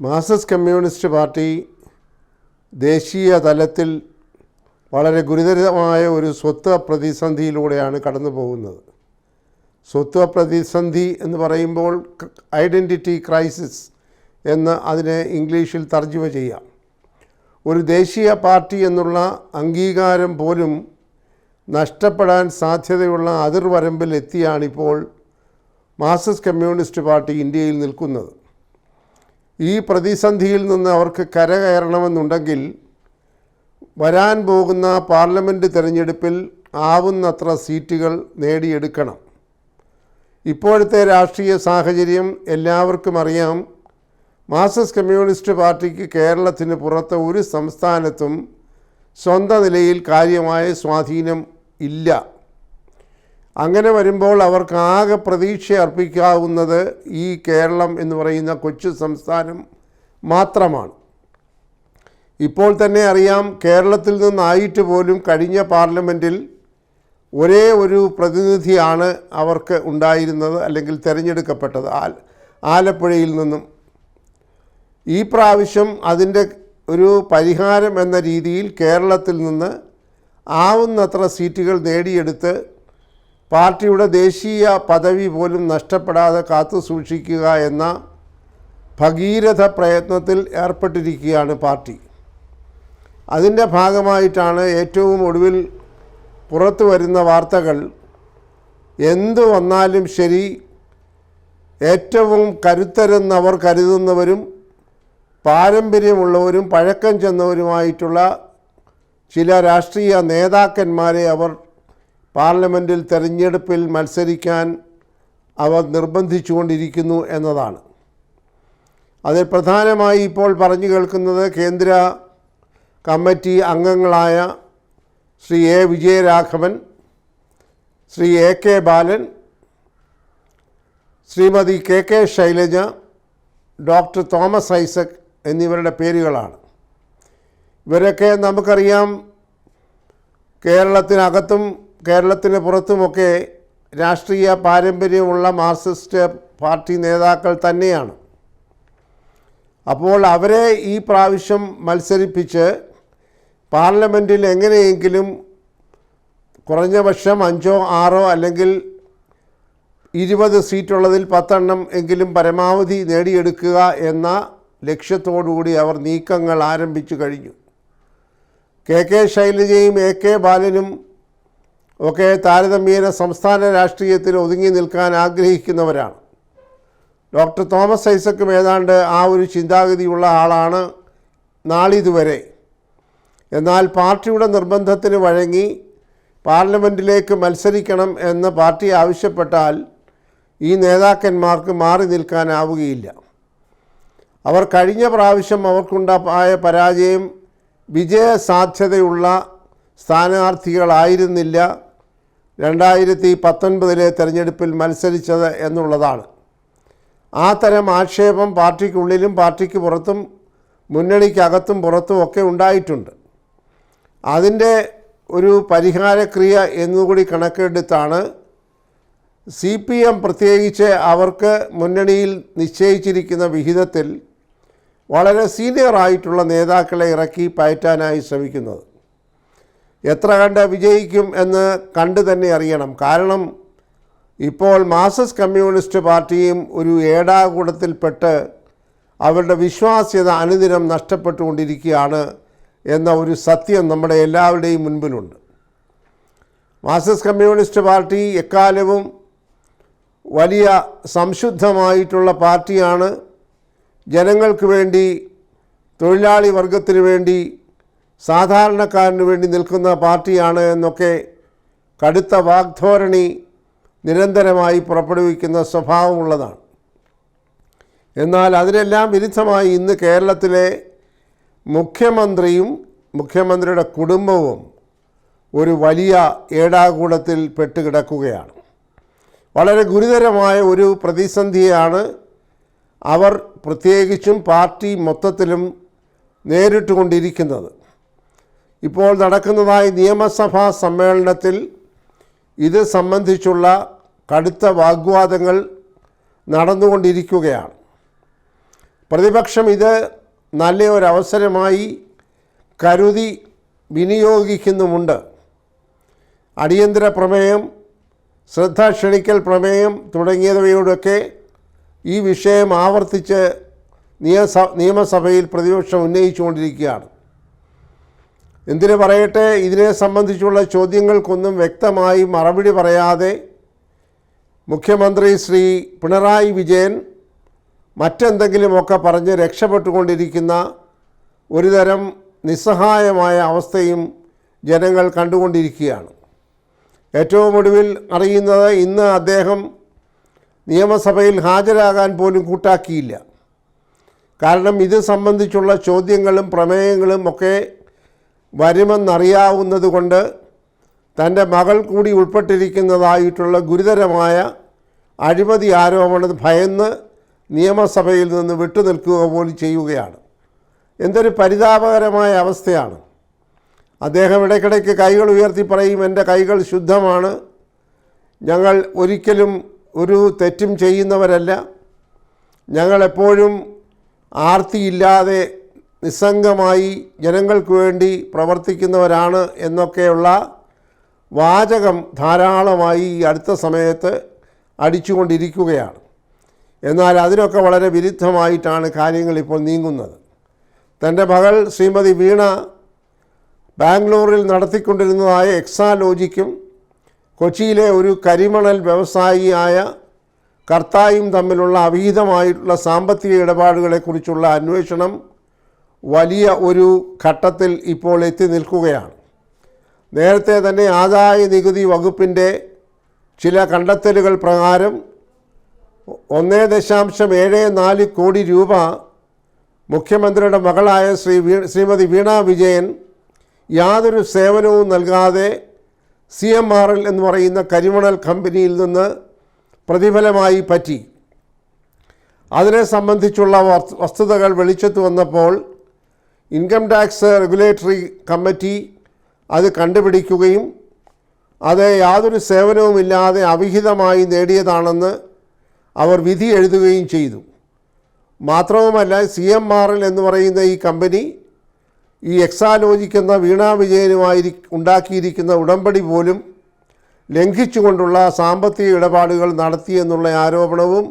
Marxist communist party ദേശീയ തലത്തിൽ വളരെ ഗുരുതരമായ ഒരു സ്വത്വ പ്രതിസന്ധിയിലൂടെയാണ് കടന്നു പോകുന്നത്. സ്വത്വ പ്രതിസന്ധി എന്ന് പറയുമ്പോൾ ഐഡൻറ്റിറ്റി ക്രൈസിസ് എന്ന് അതിനെ ഇംഗ്ലീഷിൽ തർജ്ജമ ചെയ്യാം. ഒരു ദേശീയ പാർട്ടി എന്നുള്ള അംഗീകാരം പോലും നഷ്ടപ്പെടാൻ സാധ്യതയുള്ള അതിർവരമ്പിൽ എത്തിയാണിപ്പോൾ മാർക്സിസ്റ്റ് കമ്മ്യൂണിസ്റ്റ് പാർട്ടി ഇന്ത്യയിൽ നിൽക്കുന്നത്. ഈ പ്രതിസന്ധിയിൽ നിന്ന് അവർക്ക് കരകയറണമെന്നുണ്ടെങ്കിൽ വരാൻ പോകുന്ന പാർലമെൻറ്റ് തിരഞ്ഞെടുപ്പിൽ ആവുന്നത്ര സീറ്റുകൾ നേടിയെടുക്കണം. ഇപ്പോഴത്തെ രാഷ്ട്രീയ സാഹചര്യം എല്ലാവർക്കും അറിയാം. മാർക്സിസ്റ്റ് കമ്മ്യൂണിസ്റ്റ് പാർട്ടിക്ക് കേരളത്തിന് പുറത്ത് ഒരു സംസ്ഥാനത്തും സ്വന്തം നിലയിൽ കാര്യമായ സ്വാധീനം ഇല്ല. അങ്ങനെ വരുമ്പോൾ അവർക്ക് ആകെ പ്രതീക്ഷ അർപ്പിക്കാവുന്നത് ഈ കേരളം എന്ന് പറയുന്ന കൊച്ചു സംസ്ഥാനം മാത്രമാണ്. ഇപ്പോൾ തന്നെ അറിയാം, കേരളത്തിൽ നിന്നായിട്ട് പോലും കഴിഞ്ഞ പാർലമെൻറ്റിൽ ഒരേ ഒരു പ്രതിനിധിയാണ് അവർക്ക് ഉണ്ടായിരുന്നത്, അല്ലെങ്കിൽ തിരഞ്ഞെടുക്കപ്പെട്ടത് ആലപ്പുഴയിൽ നിന്നും. ഈ പ്രാവശ്യം അതിൻ്റെ ഒരു പരിഹാരം എന്ന രീതിയിൽ കേരളത്തിൽ നിന്ന് ആവുന്നത്ര സീറ്റുകൾ നേടിയെടുത്ത് പാർട്ടിയുടെ ദേശീയ പദവി പോലും നഷ്ടപ്പെടാതെ കാത്തു സൂക്ഷിക്കുക എന്ന ഭഗീരഥ പ്രയത്നത്തിൽ ഏർപ്പെട്ടിരിക്കുകയാണ് പാർട്ടി. അതിൻ്റെ ഭാഗമായിട്ടാണ് ഏറ്റവും ഒടുവിൽ പുറത്തു വരുന്ന വാർത്തകൾ, എന്തു വന്നാലും ശരി ഏറ്റവും കരുത്തരെന്നവർ കരുതുന്നവരും പാരമ്പര്യമുള്ളവരും പഴക്കം ചെന്നവരുമായിട്ടുള്ള ചില രാഷ്ട്രീയ നേതാക്കന്മാരെ അവർ പാർലമെൻറ്റിൽ തെരഞ്ഞെടുപ്പിൽ മത്സരിക്കാൻ അവർ നിർബന്ധിച്ചുകൊണ്ടിരിക്കുന്നു എന്നതാണ്. അതിൽ പ്രധാനമായി ഇപ്പോൾ പറഞ്ഞു കേൾക്കുന്നത് കേന്ദ്ര കമ്മിറ്റി അംഗങ്ങളായ Shri A Vijayaraghavan, Shri A K Balan, Shrimati K K Shailaja, doctor Thomas Isaac എന്നിവരുടെ പേരുകളാണ്. ഇവരൊക്കെ നമുക്കറിയാം, കേരളത്തിനകത്തും കേരളത്തിന് പുറത്തുമൊക്കെ രാഷ്ട്രീയ പാരമ്പര്യമുള്ള മാർക്സിസ്റ്റ് പാർട്ടി നേതാക്കൾ തന്നെയാണ്. അപ്പോൾ അവരെ ഈ പ്രാവശ്യം മത്സരിപ്പിച്ച് പാർലമെൻറ്റിൽ എങ്ങനെയെങ്കിലും കുറഞ്ഞ പക്ഷം 5 or 6 അല്ലെങ്കിൽ 20 സീറ്റുള്ളതിൽ 10 എങ്കിലും പരമാവധി നേടിയെടുക്കുക എന്ന ലക്ഷ്യത്തോടുകൂടി അവർ നീക്കങ്ങൾ ആരംഭിച്ചു കഴിഞ്ഞു. കെ കെ ശൈലജയും എ കെ ബാലനും ഒക്കെ താരതമ്യേന സംസ്ഥാന രാഷ്ട്രീയത്തിൽ ഒതുങ്ങി നിൽക്കാൻ ആഗ്രഹിക്കുന്നവരാണ്. ഡോക്ടർ തോമസ് ഐസക്കും ഏതാണ്ട് ആ ഒരു ചിന്താഗതിയുള്ള ആളാണ് നാളിതുവരെ. എന്നാൽ പാർട്ടിയുടെ നിർബന്ധത്തിന് വഴങ്ങി പാർലമെൻറ്റിലേക്ക് മത്സരിക്കണം എന്ന് പാർട്ടി ആവശ്യപ്പെട്ടാൽ ഈ നേതാക്കന്മാർക്ക് മാറി നിൽക്കാനാവുകയില്ല. അവർ കഴിഞ്ഞ പ്രാവശ്യം അവർക്കുണ്ടായ പരാജയം വിജയസാധ്യതയുള്ള സ്ഥാനാർത്ഥികളായിരുന്നില്ല 2019 തെരഞ്ഞെടുപ്പിൽ മത്സരിച്ചത് എന്നുള്ളതാണ്. ആ തരം ആക്ഷേപം പാർട്ടിക്കുള്ളിലും പാർട്ടിക്ക് പുറത്തും മുന്നണിക്കകത്തും പുറത്തും ഒക്കെ ഉണ്ടായിട്ടുണ്ട്. അതിൻ്റെ ഒരു പരിഹാരക്രിയ എന്നുകൂടി കണക്കെടുത്താണ് CPM പ്രത്യേകിച്ച് അവർക്ക് മുന്നണിയിൽ നിശ്ചയിച്ചിരിക്കുന്ന വിഹിതത്തിൽ വളരെ സീനിയറായിട്ടുള്ള നേതാക്കളെ ഇറക്കി പയറ്റാനായി ശ്രമിക്കുന്നത്. എത്ര കണ്ട് വിജയിക്കും എന്ന് കണ്ടു തന്നെ അറിയണം. കാരണം ഇപ്പോൾ മാർക്സിസ്റ്റ് കമ്മ്യൂണിസ്റ്റ് പാർട്ടിയും ഒരു ഏടാകൂടത്തിൽപ്പെട്ട് അവരുടെ വിശ്വാസ്യത അനുദിനം നഷ്ടപ്പെട്ടുകൊണ്ടിരിക്കുകയാണ് എന്ന ഒരു സത്യം നമ്മുടെ എല്ലാവരുടെയും മുൻപിലുണ്ട്. മാർക്സിസ്റ്റ് കമ്മ്യൂണിസ്റ്റ് പാർട്ടി എക്കാലവും വലിയ സംശുദ്ധമായിട്ടുള്ള പാർട്ടിയാണ്. ജനങ്ങൾക്ക് വേണ്ടി, തൊഴിലാളി വർഗത്തിന് വേണ്ടി, സാധാരണക്കാരന് വേണ്ടി നിൽക്കുന്ന പാർട്ടിയാണ് എന്നൊക്കെ കടുത്ത വാഗ്ധോരണി നിരന്തരമായി പുറപ്പെടുവിക്കുന്ന സ്വഭാവമുള്ളതാണ്. എന്നാൽ അതിനെല്ലാം വിരുദ്ധമായി ഇന്ന് കേരളത്തിലെ മുഖ്യമന്ത്രിയും മുഖ്യമന്ത്രിയുടെ കുടുംബവും ഒരു വലിയ ഏടാകൂടത്തിൽ പെട്ടുകിടക്കുകയാണ്. വളരെ ഗുരുതരമായ ഒരു പ്രതിസന്ധിയാണ് അവർ പ്രത്യേകിച്ചും പാർട്ടി മൊത്തത്തിലും നേരിട്ടുകൊണ്ടിരിക്കുന്നത്. ഇപ്പോൾ നടക്കുന്നതായ നിയമസഭാ സമ്മേളനത്തിൽ ഇത് സംബന്ധിച്ചുള്ള കടുത്ത വാഗ്വാദങ്ങൾ നടന്നുകൊണ്ടിരിക്കുകയാണ്. പ്രതിപക്ഷം ഇത് നല്ലൊരവസരമായി കരുതി വിനിയോഗിക്കുന്നുമുണ്ട്. അടിയന്തര പ്രമേയം, ശ്രദ്ധ ക്ഷണിക്കൽ പ്രമേയം തുടങ്ങിയവയോടൊക്കെ ഈ വിഷയം ആവർത്തിച്ച് നിയമസഭയിൽ പ്രതിപക്ഷം ഉന്നയിച്ചുകൊണ്ടിരിക്കുകയാണ്. എന്തിനു പറയട്ടെ, ഇതിനെ സംബന്ധിച്ചുള്ള ചോദ്യങ്ങൾക്കൊന്നും വ്യക്തമായി മറുപടി പറയാതെ മുഖ്യമന്ത്രി ശ്രീ പിണറായി വിജയൻ മറ്റെന്തെങ്കിലുമൊക്കെ പറഞ്ഞ് രക്ഷപ്പെട്ടുകൊണ്ടിരിക്കുന്ന ഒരുതരം നിസ്സഹായമായ അവസ്ഥയും ജനങ്ങൾ കണ്ടുകൊണ്ടിരിക്കുകയാണ്. ഏറ്റവും ഒടുവിൽ അറിയുന്നത്, ഇന്ന് അദ്ദേഹം നിയമസഭയിൽ ഹാജരാകാൻ പോലും കൂട്ടാക്കിയില്ല. കാരണം ഇത് സംബന്ധിച്ചുള്ള ചോദ്യങ്ങളും പ്രമേയങ്ങളും ഒക്കെ വരുമെന്നറിയാവുന്നത് കൊണ്ട് തൻ്റെ മകൾ കൂടി ഉൾപ്പെട്ടിരിക്കുന്നതായിട്ടുള്ള ഗുരുതരമായ അഴിമതി ആരോപണം ഭയന്ന് നിയമസഭയിൽ നിന്ന് വിട്ടുനിൽക്കുക പോലും ചെയ്യുകയാണ്. എന്തൊരു പരിതാപകരമായ അവസ്ഥയാണ്. അദ്ദേഹം ഇടയ്ക്കിടയ്ക്ക് കൈകൾ ഉയർത്തി പറയും, എൻ്റെ കൈകൾ ശുദ്ധമാണ്, ഞങ്ങൾ ഒരിക്കലും ഒരു തെറ്റും ചെയ്യുന്നവരല്ല, ഞങ്ങളെപ്പോഴും ആർത്തിയില്ലാതെ നിസ്സംഗമായി ജനങ്ങൾക്ക് വേണ്ടി പ്രവർത്തിക്കുന്നവരാണ് എന്നൊക്കെയുള്ള വാചകം ധാരാളമായി ഈ അടുത്ത സമയത്ത് അടിച്ചുകൊണ്ടിരിക്കുകയാണ്. എന്നാൽ അതിനൊക്കെ വളരെ വിരുദ്ധമായിട്ടാണ് കാര്യങ്ങൾ ഇപ്പോൾ നീങ്ങുന്നത്. തൻ്റെ മകൾ ശ്രീമതി വീണ ബാംഗ്ലൂരിൽ നടത്തിക്കൊണ്ടിരുന്നതായ എക്സാലോജിക്കും കൊച്ചിയിലെ ഒരു കരിമണൽ വ്യവസായിയായ കർത്തായും തമ്മിലുള്ള അവിഹിതമായിട്ടുള്ള സാമ്പത്തിക ഇടപാടുകളെക്കുറിച്ചുള്ള അന്വേഷണം വലിയ ഒരു ഘട്ടത്തിൽ ഇപ്പോൾ എത്തി നിൽക്കുകയാണ്. നേരത്തെ തന്നെ ആദായ നികുതി വകുപ്പിൻ്റെ ചില കണ്ടെത്തലുകൾ പ്രകാരം 1.74 കോടി രൂപ മുഖ്യമന്ത്രിയുടെ മകളായ ശ്രീമതി വീണ വിജയൻ യാതൊരു സേവനവും നൽകാതെ CMRL എന്ന് പറയുന്ന കരിമണൽ കമ്പനിയിൽ നിന്ന് പ്രതിഫലമായി പറ്റി. അതിനെ സംബന്ധിച്ചുള്ള വസ്തുതകൾ വെളിച്ചത്ത് വന്നപ്പോൾ ഇൻകം ടാക്സ് റെഗുലേറ്ററി കമ്മിറ്റി അത് കണ്ടുപിടിക്കുകയും അത് യാതൊരു സേവനവുമില്ലാതെ അവിഹിതമായി നേടിയതാണെന്ന് അവർ വിധി എഴുതുകയും ചെയ്തു. മാത്രവുമല്ല, CMRL എന്ന് പറയുന്ന ഈ കമ്പനി ഈ എക്സാലോജിക് എന്ന വീണ വിജയനുമായി ഉണ്ടാക്കിയിരിക്കുന്ന ഉടമ്പടി പോലും ലംഘിച്ചുകൊണ്ടുള്ള സാമ്പത്തിക ഇടപാടുകൾ നടത്തിയെന്നുള്ള ആരോപണവും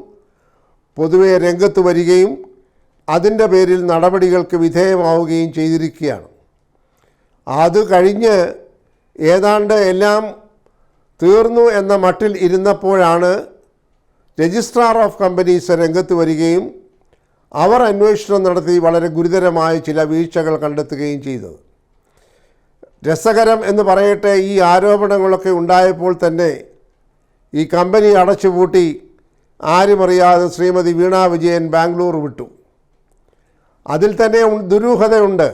പൊതുവെ രംഗത്ത് വരികയും അതിൻ്റെ പേരിൽ നടപടികൾക്ക് വിധേയമാവുകയും ചെയ്തിരിക്കുകയാണ്. അത് കഴിഞ്ഞ് ഏതാണ്ട് എല്ലാം തീർന്നു എന്ന മട്ടിൽ ഇരുന്നപ്പോഴാണ് രജിസ്ട്രാർ ഓഫ് കമ്പനീസ് രംഗത്ത് വരികയും അവർ അന്വേഷണം നടത്തി വളരെ ഗുരുതരമായ ചില വീഴ്ചകൾ കണ്ടെത്തുകയും ചെയ്തത്. രസകരം എന്ന് പറയട്ടെ, ഈ ആരോപണങ്ങളൊക്കെ ഉണ്ടായപ്പോൾ തന്നെ ഈ കമ്പനി അടച്ചുപൂട്ടി ആരുമറിയാതെ ശ്രീമതി വീണ വിജയൻ ബാംഗ്ലൂർ വിട്ടു. അതിൽ തന്നെ ദുരൂഹതയുണ്ട്.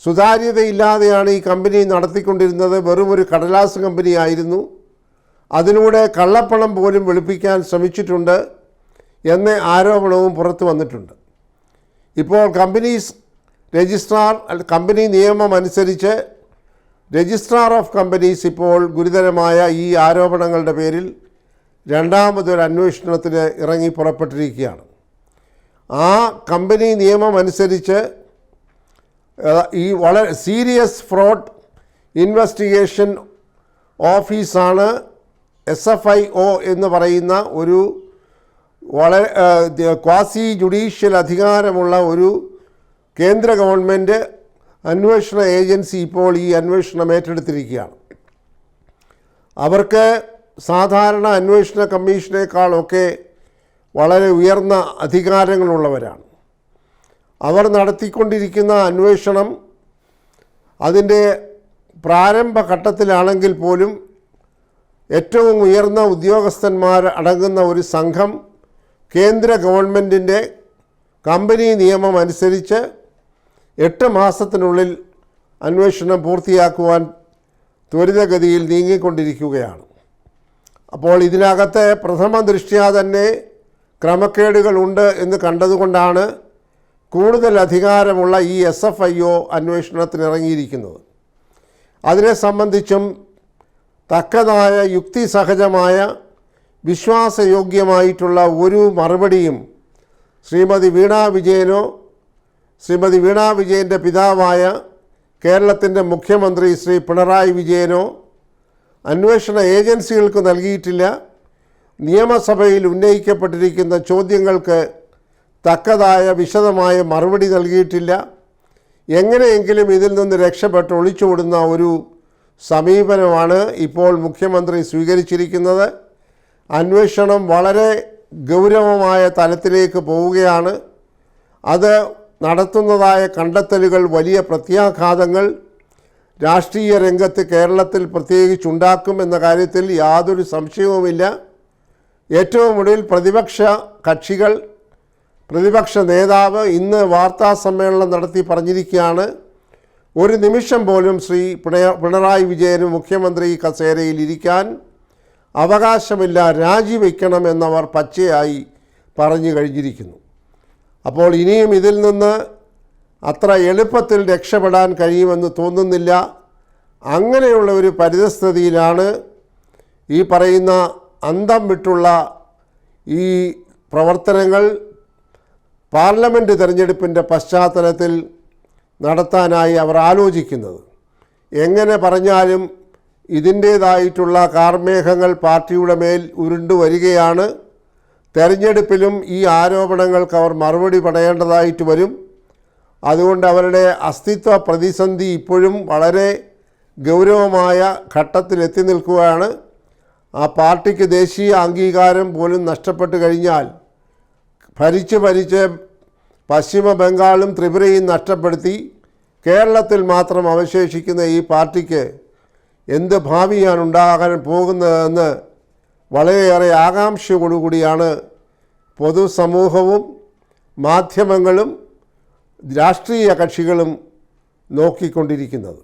സുതാര്യതയില്ലാതെയാണ് ഈ കമ്പനി നടത്തിക്കൊണ്ടിരുന്നത്. വെറും ഒരു കടലാസ് കമ്പനിയായിരുന്നു. അതിലൂടെ കള്ളപ്പണം പോലും വെളുപ്പിക്കാൻ ശ്രമിച്ചിട്ടുണ്ട് എന്ന ആരോപണവും പുറത്തു വന്നിട്ടുണ്ട്. ഇപ്പോൾ കമ്പനി നിയമം അനുസരിച്ച് രജിസ്ട്രാർ ഓഫ് കമ്പനീസ് ഇപ്പോൾ ഗുരുതരമായ ഈ ആരോപണങ്ങളുടെ പേരിൽ രണ്ടാമതൊരു അന്വേഷണത്തിന് ഇറങ്ങി പുറപ്പെട്ടിരിക്കുകയാണ്. ആ കമ്പനി നിയമം അനുസരിച്ച് ഈ വളരെ സീരിയസ് ഫ്രോഡ് ഇൻവെസ്റ്റിഗേഷൻ ഓഫീസാണ് SFIO എന്ന് പറയുന്ന ഒരു വളരെ ക്വാസി ജുഡീഷ്യൽ അധികാരമുള്ള ഒരു കേന്ദ്ര ഗവൺമെൻറ് അന്വേഷണ ഏജൻസി ഇപ്പോൾ ഈ അന്വേഷണം ഏറ്റെടുത്തിരിക്കുകയാണ്. അവർക്ക് സാധാരണ അന്വേഷണ കമ്മീഷനേക്കാളൊക്കെ വളരെ ഉയർന്ന അധികാരങ്ങളുള്ളവരാണ്. അവർ നടത്തിക്കൊണ്ടിരിക്കുന്ന അന്വേഷണം അതിൻ്റെ പ്രാരംഭഘട്ടത്തിലാണെങ്കിൽ പോലും ഏറ്റവും ഉയർന്ന ഉദ്യോഗസ്ഥന്മാർ അടങ്ങുന്ന ഒരു സംഘം കേന്ദ്ര ഗവൺമെൻറ്റിൻ്റെ കമ്പനി നിയമം അനുസരിച്ച് 8 മാസത്തിനുള്ളിൽ അന്വേഷണം പൂർത്തിയാക്കുവാൻ ത്വരിതഗതിയിൽ നീങ്ങിക്കൊണ്ടിരിക്കുകയാണ്. അപ്പോൾ ഇതിനകത്ത് പ്രഥമ ദൃഷ്ട്യാ തന്നെ ക്രമക്കേടുകളുണ്ട് എന്ന് കണ്ടതുകൊണ്ടാണ് കൂടുതൽ അധികാരമുള്ള ഈ SFIO അന്വേഷണത്തിന് ഇറങ്ങിയിരിക്കുന്നത്. അതിനെ സംബന്ധിച്ചും തക്കതായ യുക്തിസഹജമായ വിശ്വാസയോഗ്യമായിട്ടുള്ള ഒരു മറുപടിയും ശ്രീമതി വീണ വിജയനോ ശ്രീമതി വീണ വിജയൻ്റെ പിതാവായ കേരളത്തിൻ്റെ മുഖ്യമന്ത്രി ശ്രീ പിണറായി വിജയനോ അന്വേഷണ ഏജൻസികൾക്ക് നൽകിയിട്ടില്ല. നിയമസഭയിൽ ഉന്നയിക്കപ്പെട്ടിരിക്കുന്ന ചോദ്യങ്ങൾക്ക് തക്കതായ വിശദമായ മറുപടി നൽകിയിട്ടില്ല. എങ്ങനെയെങ്കിലും ഇതിൽ നിന്ന് രക്ഷപ്പെട്ട് ഒളിച്ചോടുന്ന ഒരു സമീപനമാണ് ഇപ്പോൾ മുഖ്യമന്ത്രി സ്വീകരിച്ചിരിക്കുന്നത്. അന്വേഷണം വളരെ ഗൗരവമായ തലത്തിലേക്ക് പോവുകയാണ്. അത് നടത്തുന്നതായ കണ്ടെത്തലുകൾ വലിയ പ്രത്യാഘാതങ്ങൾ രാഷ്ട്രീയ രംഗത്ത് കേരളത്തിൽ പ്രത്യേകിച്ചുണ്ടാക്കും എന്ന കാര്യത്തിൽ യാതൊരു സംശയവുമില്ല. ഏറ്റവും ഒടുവിൽ പ്രതിപക്ഷ നേതാവ് ഇന്ന് വാർത്താ സമ്മേളനം നടത്തി പറഞ്ഞിരിക്കുകയാണ്, ഒരു നിമിഷം പോലും ശ്രീ പിണറായി വിജയന് മുഖ്യമന്ത്രി കസേരയിൽ ഇരിക്കാൻ അവകാശമില്ല, രാജിവെക്കണമെന്നവർ പച്ചയായി പറഞ്ഞു കഴിഞ്ഞിരിക്കുന്നു. അപ്പോൾ ഇനിയും ഇതിൽ നിന്ന് അത്ര എളുപ്പത്തിൽ രക്ഷപ്പെടാൻ കഴിയുമെന്ന് തോന്നുന്നില്ല. അങ്ങനെയുള്ള ഒരു പരിതസ്ഥിതിയിലാണ് ഈ പറയുന്ന അന്തം വിട്ടുള്ള ഈ പ്രവർത്തനങ്ങൾ പാർലമെൻറ്റ് തിരഞ്ഞെടുപ്പിൻ്റെ പശ്ചാത്തലത്തിൽ നടത്താനായി അവർ ആലോചിക്കുന്നത്. എങ്ങനെ പറഞ്ഞാലും ഇതിൻ്റേതായിട്ടുള്ള കാർമേഘങ്ങൾ പാർട്ടിയുടെ മേൽ ഉരുണ്ടു വരികയാണ്. തെരഞ്ഞെടുപ്പിലും ഈ ആരോപണങ്ങൾക്ക് അവർ മറുപടി പറയേണ്ടതായിട്ട് വരും. അതുകൊണ്ട് അവരുടെ അസ്തിത്വ പ്രതിസന്ധി ഇപ്പോഴും വളരെ ഗൗരവമായ ഘട്ടത്തിലെത്തി നിൽക്കുകയാണ്. ആ പാർട്ടിക്ക് ദേശീയ അംഗീകാരം പോലും നഷ്ടപ്പെട്ടു കഴിഞ്ഞാൽ ഭരിച്ച് പശ്ചിമ ബംഗാളും ത്രിപുരയും നഷ്ടപ്പെടുത്തി കേരളത്തിൽ മാത്രം അവശേഷിക്കുന്ന ഈ പാർട്ടിക്ക് എന്ത് ഭാവിയാണ് ഉണ്ടാകാൻ പോകുന്നതെന്ന് വളരെയേറെ ആകാംക്ഷയോടുകൂടിയാണ് പൊതുസമൂഹവും മാധ്യമങ്ങളും രാഷ്ട്രീയ കക്ഷികളും നോക്കിക്കൊണ്ടിരിക്കുന്നത്.